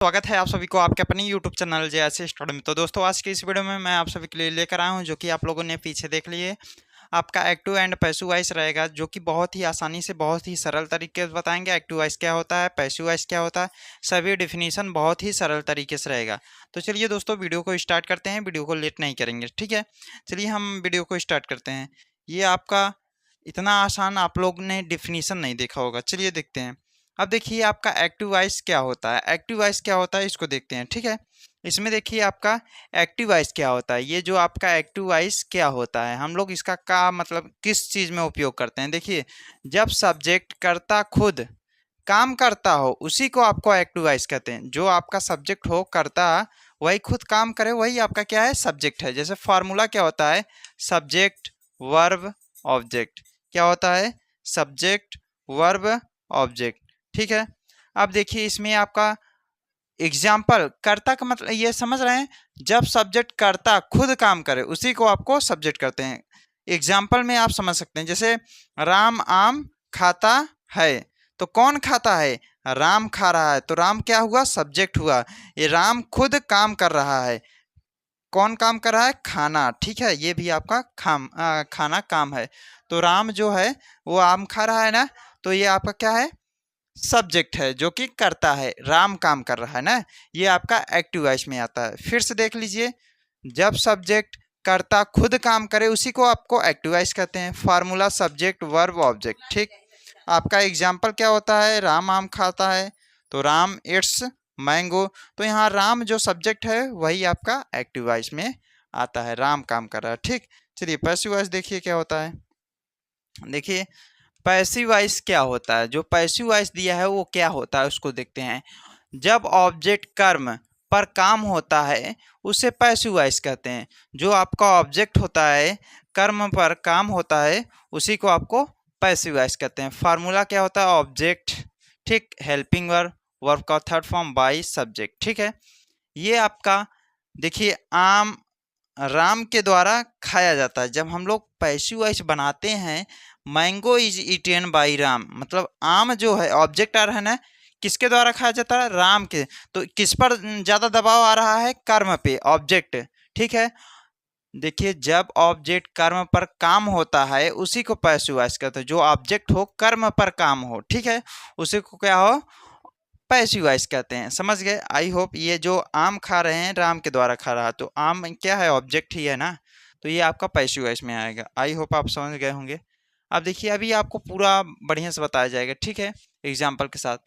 स्वागत है आप सभी को आपके अपने YouTube चैनल जेएसए स्टडी में। तो दोस्तों आज की इस वीडियो में मैं आप सभी के लिए लेकर आया हूं जो कि आप लोगों ने पीछे देख लिए। आपका एक्टिव एंड पैसिव वॉइस रहेगा जो कि बहुत ही आसानी से बहुत ही सरल तरीके से बताएंगे। एक्टिव वॉइस क्या होता है, पैसिव वॉइस क्या होता है, सभी डिफिनीशन बहुत ही सरल तरीके से रहेगा। तो चलिए दोस्तों वीडियो को स्टार्ट करते हैं, वीडियो को लेट नहीं करेंगे, ठीक है। चलिए हम वीडियो को स्टार्ट करते हैं। ये आपका इतना आसान आप लोग ने डिफिनीशन नहीं देखा होगा, चलिए देखते हैं। अब देखिए आपका एक्टिव वॉइस क्या होता है, एक्टिव वॉइस क्या होता है इसको देखते हैं, ठीक है। इसमें देखिए आपका एक्टिव वॉइस क्या होता है। ये जो आपका एक्टिव वॉइस क्या होता है, हम लोग इसका का मतलब किस चीज़ में उपयोग करते हैं। देखिए जब सब्जेक्ट कर्ता खुद काम करता हो उसी को आपको एक्टिव वॉइस कहते हैं। जो आपका सब्जेक्ट हो कर्ता वही खुद काम करे वही आपका क्या है, सब्जेक्ट है। जैसे फार्मूला क्या होता है, सब्जेक्ट वर्ब ऑब्जेक्ट। क्या होता है, सब्जेक्ट वर्ब ऑब्जेक्ट, ठीक है। अब देखिए इसमें आपका एग्जाम्पल कर्ता का मतलब ये समझ रहे हैं, जब सब्जेक्ट कर्ता खुद काम करे उसी को आपको सब्जेक्ट कहते हैं। एग्जाम्पल में आप समझ सकते हैं, जैसे राम आम खाता है, तो कौन खाता है, राम खा रहा है, तो राम क्या हुआ, सब्जेक्ट हुआ। ये राम खुद काम कर रहा है, कौन काम कर रहा है, खाना, ठीक है। ये भी आपका खाना काम है। तो राम जो है वो आम खा रहा है ना, तो ये आपका क्या है, सब्जेक्ट है जो कि करता है, राम काम कर रहा है ना। ये आपका एक्टिव वॉइस में आता है। फिर से देख लीजिए, जब सब्जेक्ट कर्ता खुद काम करे उसी को आपको एक्टिव वॉइस कहते हैं। फार्मूला सब्जेक्ट वर्ब ऑब्जेक्ट, ठीक। आपका एग्जाम्पल क्या होता है, राम आम खाता है, तो राम इट्स मैंगो। तो यहाँ राम जो सब्जेक्ट है वही आपका एक्टिव वॉइस में आता है, राम काम कर रहा है, ठीक। चलिए पैसिव वॉइस देखिए क्या होता है। देखिए पैसिव वॉइस क्या होता है, जो पैसिव वॉइस दिया है वो क्या होता है उसको देखते हैं। जब ऑब्जेक्ट कर्म पर काम होता है उसे पैसिव वॉइस कहते हैं। जो आपका ऑब्जेक्ट होता है कर्म पर काम होता है उसी को आपको पैसिव वॉइस कहते हैं। फार्मूला क्या होता है, ऑब्जेक्ट, ठीक, हेल्पिंग वर्ब, वर्ब का थर्ड फॉर्म बाई सब्जेक्ट, ठीक है। ये आपका देखिए आम राम के द्वारा खाया जाता है। जब हम लोग पैसिव वॉइस बनाते हैं, mango is eaten by Ram, मतलब आम जो है ऑब्जेक्ट आ रहा है ना, किसके द्वारा खाया जाता है, राम के। तो किस पर ज़्यादा दबाव आ रहा है, कर्म पे, ऑब्जेक्ट, ठीक है। देखिए जब ऑब्जेक्ट कर्म पर काम होता है उसी को पैसिव वॉइस कहते हैं। जो ऑब्जेक्ट हो कर्म पर काम हो, ठीक है, उसी को क्या हो, पैसिव वॉइस कहते हैं। समझ गए, आई होप। ये जो आम खा रहे हैं राम के द्वारा खा रहा है, तो आम क्या है, ऑब्जेक्ट ही है ना, तो ये आपका पैसिव वॉइस में आएगा। आई होप आप समझ गए होंगे। अब देखिए अभी आपको पूरा बढ़िया से बताया जाएगा, ठीक है, एग्जाम्पल के साथ।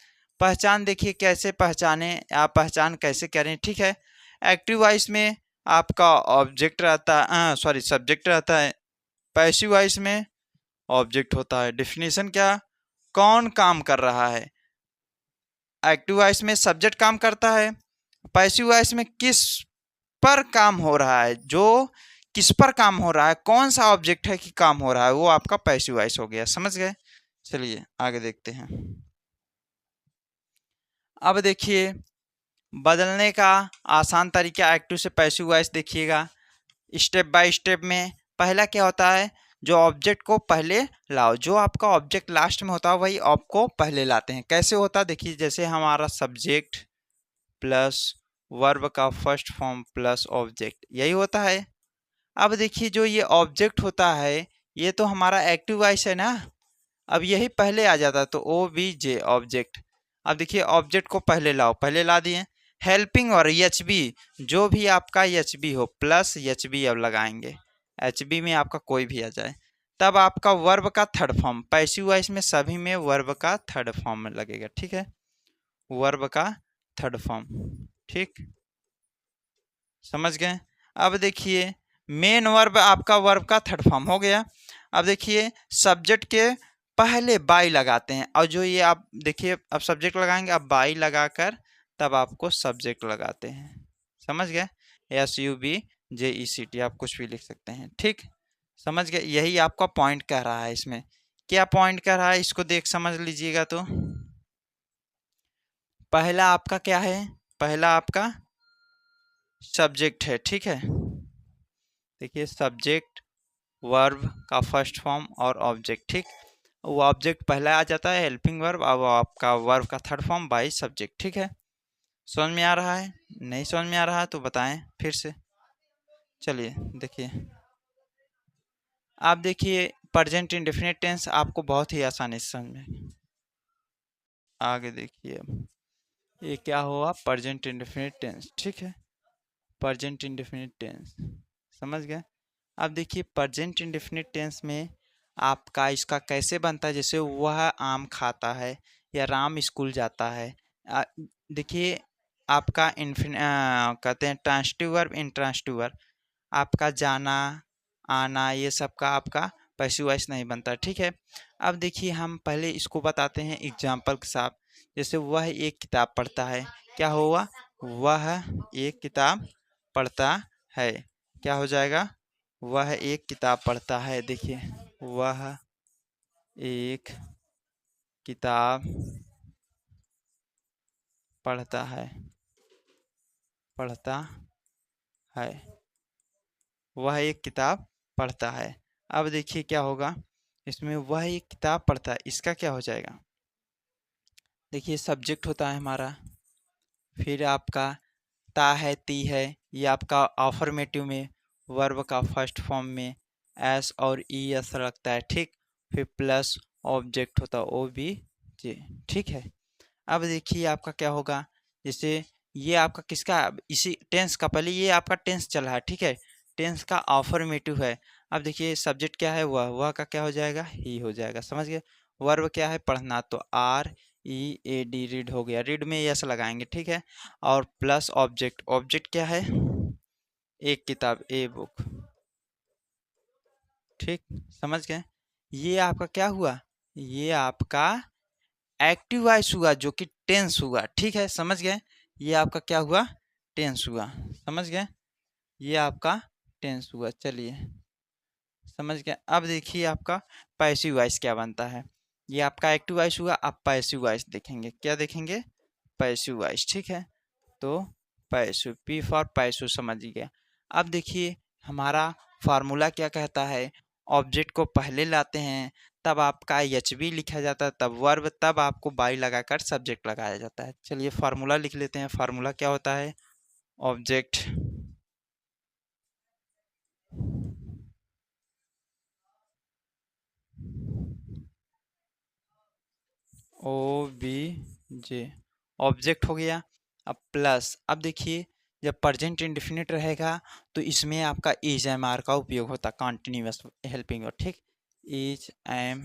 पहचान देखिए कैसे पहचाने, आप पहचान कैसे करें, ठीक है। एक्टिव वॉइस में आपका ऑब्जेक्ट रहता है, सॉरी सब्जेक्ट रहता है। पैसिव वॉइस में ऑब्जेक्ट होता है। डिफिनीशन क्या, कौन काम कर रहा है। एक्टिव वॉइस में सब्जेक्ट काम करता है, पैसिव वॉइस में किस पर काम हो रहा है, जो किस पर काम हो रहा है, कौन सा ऑब्जेक्ट है कि काम हो रहा है, वो आपका पैसिव वॉइस हो गया। समझ गए, चलिए आगे देखते हैं। अब देखिए बदलने का आसान तरीका एक्टिव से पैसिव वॉइस देखिएगा स्टेप बाय स्टेप में। पहला क्या होता है, जो ऑब्जेक्ट को पहले लाओ, जो आपका ऑब्जेक्ट लास्ट में होता है वही आपको पहले लाते हैं। कैसे होता है देखिए, जैसे हमारा सब्जेक्ट प्लस वर्ब का फर्स्ट फॉर्म प्लस ऑब्जेक्ट, यही होता है। अब देखिए जो ये ऑब्जेक्ट होता है ये तो हमारा एक्टिव वॉइस है ना, अब यही पहले आ जाता तो ओ बी जे ऑब्जेक्ट। अब देखिए ऑब्जेक्ट को पहले लाओ, पहले ला दिए। हेल्पिंग और एच बी, जो भी आपका एच बी हो प्लस एच बी अब लगाएंगे, एच बी में आपका कोई भी आ जाए, तब आपका वर्ब का थर्ड फॉर्म। पैसिव वॉइस में सभी में वर्ब का थर्ड फॉर्म में लगेगा, ठीक है, वर्ब का थर्ड फॉर्म, ठीक, समझ गए। अब देखिए मेन वर्ब आपका वर्ब का थर्ड फॉर्म हो गया। अब देखिए सब्जेक्ट के पहले बाई लगाते हैं, और जो ये आप देखिए अब सब्जेक्ट लगाएंगे, अब बाई लगाकर तब आपको सब्जेक्ट लगाते हैं। समझ गए, SUBJECT आप कुछ भी लिख सकते हैं, ठीक, समझ गए। यही आपका पॉइंट कह रहा है। इसमें क्या पॉइंट कह रहा है इसको देख समझ लीजिएगा। तो पहला आपका क्या है, पहला आपका सब्जेक्ट है, ठीक है। देखिए सब्जेक्ट वर्ब का फर्स्ट फॉर्म और ऑब्जेक्ट, ठीक, वो ऑब्जेक्ट पहला आ जाता है हेल्पिंग वर्ब, अब आपका वर्ब का थर्ड फॉर्म बाई सब्जेक्ट, ठीक है। समझ में आ रहा है? नहीं समझ में आ रहा है तो बताएं फिर से। चलिए देखिए, आप देखिए प्रेजेंट इंडेफिनिट टेंस आपको बहुत ही आसानी से समझ में। आगे देखिए, ये क्या हुआ? प्रेजेंट इंडेफिनिट टेंस, ठीक है। प्रेजेंट इंडेफिनिट टेंस समझ गए। अब देखिए प्रेजेंट इंडेफिनिट टेंस में आपका इसका कैसे बनता है, जैसे वह आम खाता है या राम स्कूल जाता है। आ, देखिए आपका कहते हैं ट्रांसिटिव वर्ब, इंट्रांसिटिव वर्ब, आपका जाना आना ये सब का आपका पैसिव वॉइस नहीं बनता, ठीक है। अब देखिए हम पहले इसको बताते हैं एग्जाम्पल के साथ। जैसे वह एक किताब पढ़ता है, क्या हुआ? वह एक किताब पढ़ता है, क्या हो जाएगा? वह एक किताब पढ़ता है। देखिए वह एक किताब पढ़ता है, पढ़ता है, वह एक किताब पढ़ता है। अब देखिए क्या होगा इसमें, वह एक किताब पढ़ता है, इसका क्या हो जाएगा? देखिए सब्जेक्ट होता है हमारा, फिर आपका ता है ती है, ये आपका अफर्मेटिव में वर्ब का फर्स्ट फॉर्म में एस और ई एस लगता है, ठीक। फिर प्लस ऑब्जेक्ट होता है ओ बी जे, ठीक है। अब देखिए आपका क्या होगा, जैसे ये आपका किसका, इसी टेंस का, पहले ये आपका टेंस चल रहा है, ठीक है। टेंस का अफर्मेटिव है। अब देखिए सब्जेक्ट क्या है? वह का क्या हो जाएगा? ही हो जाएगा, समझ गए। वर्ब क्या है? पढ़ना, तो R E A D, read हो गया, रीड में यस लगाएंगे, ठीक है। और प्लस ऑब्जेक्ट, ऑब्जेक्ट क्या है? एक किताब, ए बुक, ठीक, समझ गए। ये आपका क्या हुआ? ये आपका एक्टिव वॉइस हुआ जो कि टेंस हुआ, ठीक है, समझ गए। ये आपका क्या हुआ? टेंस हुआ, समझ गए। ये आपका टेंस हुआ, चलिए समझ गए। अब देखिए आपका पैसिव वॉइस क्या बनता है। ये आपका एक्टिव वॉइस हुआ, आप पैसिव वॉइस देखेंगे, क्या देखेंगे? पैसिव वॉइस, ठीक है। तो पैसिव, पी फॉर पैसिव, समझ गया। अब देखिए हमारा फार्मूला क्या कहता है, ऑब्जेक्ट को पहले लाते हैं, तब आपका एच बी लिखा जाता है, तब वर्ब, तब आपको बाई लगाकर सब्जेक्ट लगाया जाता है। चलिए फार्मूला लिख लेते हैं। फार्मूला क्या होता है? Object O B J, object हो गया। अब प्लस, अब देखिए जब प्रेजेंट इंडेफिनिट रहेगा तो इसमें आपका इज एम आर का उपयोग होता है, कॉन्टिन्यूअस हेल्पिंग वर्ब, ठीक। इज एम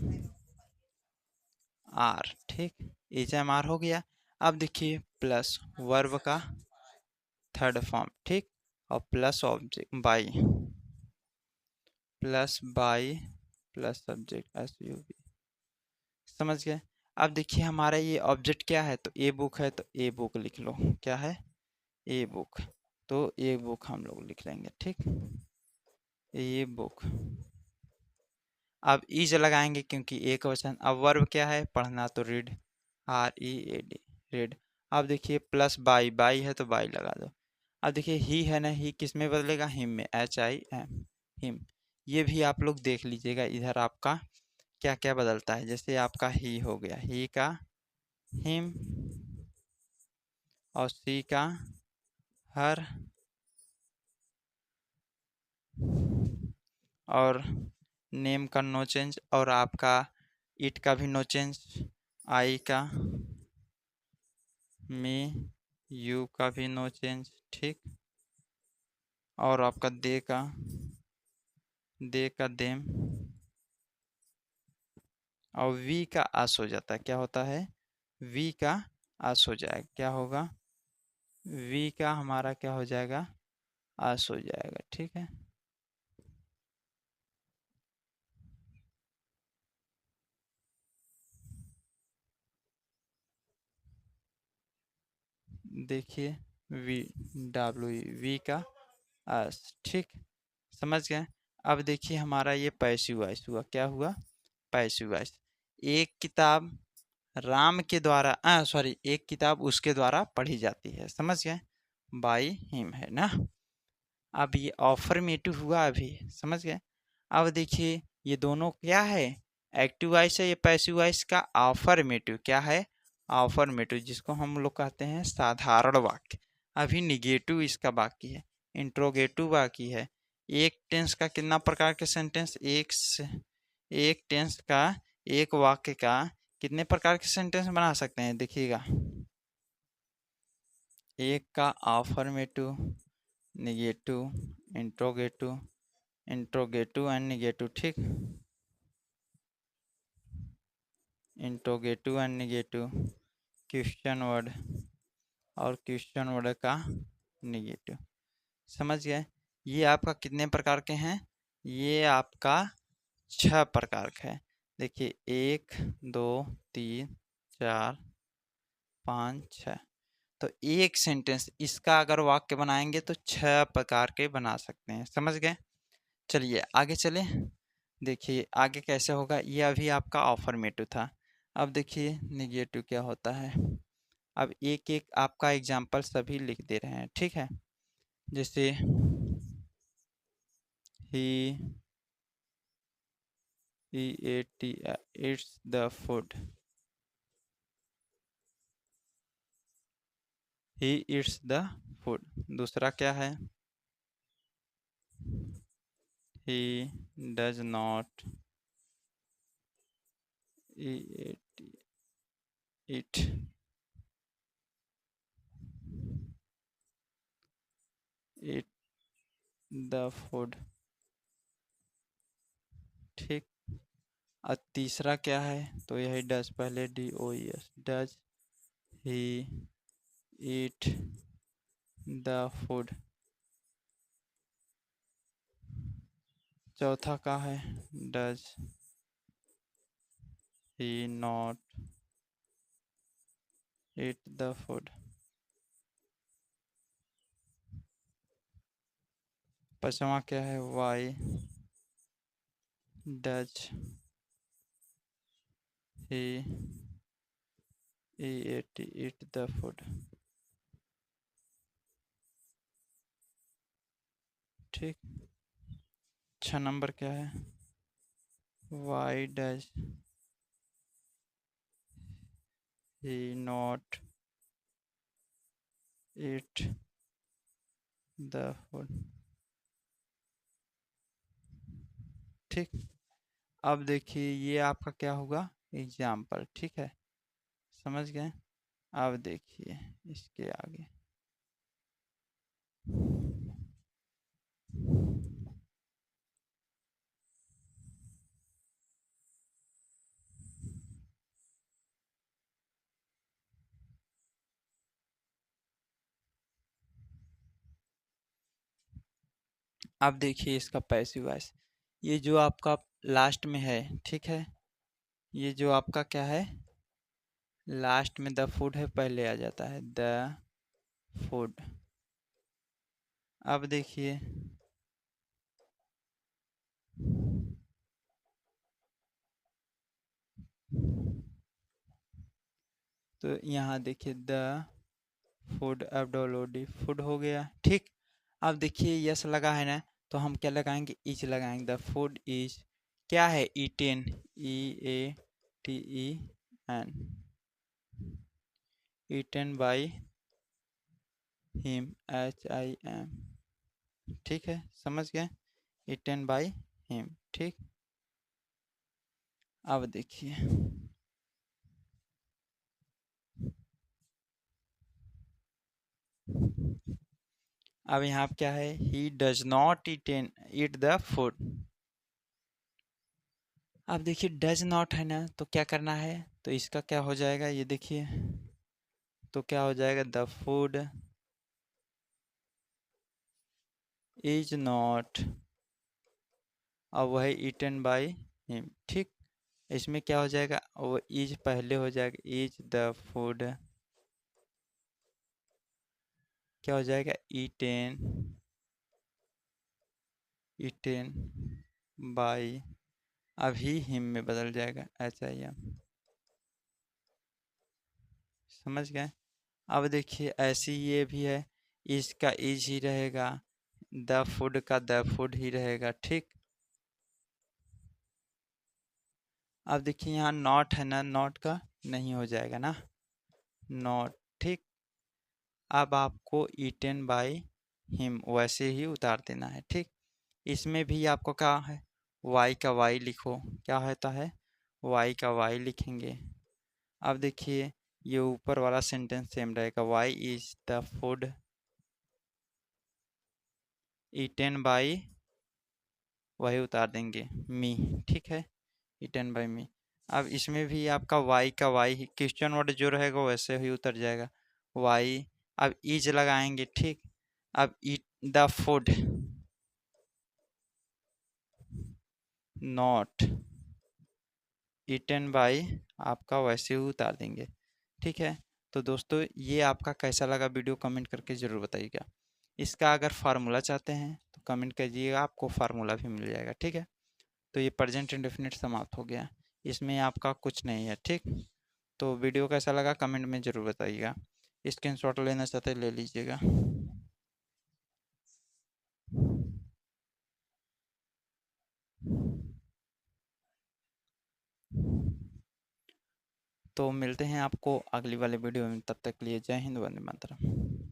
आर, ठीक, इज एम आर हो गया। अब देखिए प्लस वर्ब का थर्ड फॉर्म, ठीक, और plus object by, plus by plus subject S U B, समझ गए। अब देखिए हमारा ये ऑब्जेक्ट क्या है, तो ए बुक है, तो ए बुक लिख लो, क्या है? ए बुक, तो ए बुक हम लोग लिख लेंगे, ठीक, ए बुक। अब इज लगाएंगे क्योंकि एक वचन। अब वर्ब क्या है? पढ़ना, तो read, R E A D, read. अब देखिए प्लस बाई, बाई है तो बाई लगा दो। अब देखिए ही है ना, ही किस में बदलेगा? हिम में, एच आई एम, हिम। ये भी आप लोग देख लीजिएगा इधर आपका क्या क्या बदलता है। जैसे आपका ही हो गया, ही का हिम, और सी का हर, और नेम का नो चेंज, और आपका इट का भी नो चेंज, आई का, मी, यू का भी नो चेंज, ठीक, और आपका दे का देम, और वी का आस हो जाता है, क्या होता है? वी का आस हो जाएगा, क्या होगा? वी का हमारा क्या हो जाएगा? आस हो जाएगा, ठीक है। देखिए वी, डब्ल्यू वी का आस, ठीक, समझ गए। अब देखिए हमारा ये पैसिव वॉइस हुआ, क्या हुआ? Passive voice. एक किताब राम के द्वारा, सॉरी, एक किताब उसके द्वारा पढ़ी जाती है, समझ गए, बाई हिम है ना। अब ये ऑफर्मेटिव हुआ अभी, समझ गए। अब देखिए ये दोनों क्या है? एक्टिव वॉइस है, ये पैसिव वॉइस का ऑफर्मेटिव क्या है? अफर्मेटिव जिसको हम लोग कहते हैं साधारण वाक्य। अभी निगेटिव इसका बाकी है, इंट्रोगेटिव बाकी है। एक टेंस का कितना प्रकार के सेंटेंस, एक टेंस का, एक वाक्य का कितने प्रकार के सेंटेंस बना सकते हैं देखिएगा। एक का affirmative, negative, interrogative, interrogative and negative, ठीक, interrogative and negative, question word और क्वेश्चन वर्ड का निगेटिव। समझ गए? ये आपका कितने प्रकार के हैं, ये आपका 6 प्रकार का है। देखिए 1 2 3 4 5 6। तो एक सेंटेंस इसका अगर वाक्य बनाएंगे तो 6 प्रकार के बना सकते हैं। समझ गए? चलिए आगे चले। देखिए आगे कैसे होगा, ये अभी आपका अफर्मेटिव था। अब देखिए निगेटिव क्या होता है। अब एक एक आपका एग्जाम्पल सभी लिख दे रहे हैं, ठीक है। जैसे he eats the food, he eats the food। दूसरा क्या है, he does not eat eat the food, ठीक। और तीसरा क्या है, तो यही डज, पहले DOES, does he eat the food. चौथा का है, does he not eat the food. पांचवा क्या है, why does he eat the food, ठीक। 6 नंबर क्या है, why does he not eat the food, ठीक। अब देखिए ये आपका क्या होगा, एग्जाम्पल, ठीक है। समझ गए? अब देखिए इसके आगे, अब देखिए इसका पैसिव वॉइस, ये जो आपका लास्ट में है, ठीक है। ये जो आपका क्या है, लास्ट में द फूड है, पहले आ जाता है द फूड। अब देखिए तो यहाँ देखिए द फूड, एबडोलोडी फूड हो गया, ठीक। अब देखिए यस लगा है ना, तो हम क्या लगाएंगे, इज लगाएंगे। द फूड इज क्या है, eaten, EATEN, eaten by him, HIM, ठीक है। समझ गए, ईटेन बाय हिम, ठीक। अब देखिए अब यहाँ पे क्या है, he does not eat the food. अब देखिए डज नॉट है ना, तो क्या करना है, तो इसका क्या हो जाएगा, ये देखिए, तो क्या हो जाएगा, द फूड इज नॉट, और वह ईटन बाय हिम, ठीक। इसमें क्या हो जाएगा, वो इज पहले हो जाएगा, इज द फूड क्या हो जाएगा, ईटेन, ईटेन बाय, अभी हिम में बदल जाएगा, HIM। समझ गए? अब देखिए ऐसे ये भी है, इसका इज ही रहेगा, द फूड का द फूड ही रहेगा, ठीक। अब देखिए यहाँ नॉट है ना, नॉट का नहीं हो जाएगा ना, नॉट, ठीक। अब आपको ईटेन बाय हिम वैसे ही उतार देना है, ठीक। इसमें भी आपको क्या है, वाई का वाई लिखो, क्या होता है, वाई का वाई लिखेंगे। अब देखिए ये ऊपर वाला सेंटेंस सेम रहेगा, why is the food eaten by, वही उतार देंगे मी, ठीक है, ईटेन बाय मी। अब इसमें भी आपका वाई का वाई ही क्वेश्चन वर्ड जो रहेगा वैसे ही उतर जाएगा, वाई। अब इज लगाएंगे, ठीक। अब eat the food, not eaten by, आपका वैसे ही उतार देंगे, ठीक है। तो दोस्तों ये आपका कैसा लगा वीडियो कमेंट करके ज़रूर बताइएगा। इसका अगर फार्मूला चाहते हैं तो कमेंट कीजिएगा, आपको फार्मूला भी मिल जाएगा, ठीक है। तो ये प्रेजेंट इंडेफिनिट समाप्त हो गया, इसमें आपका कुछ नहीं है, ठीक। तो वीडियो कैसा लगा कमेंट में ज़रूर बताइएगा। स्क्रीनशॉट लेना चाहते ले लीजिएगा। तो मिलते हैं आपको अगली वाले वीडियो में, तब तक के लिए जय हिंद, वंदे मातरम।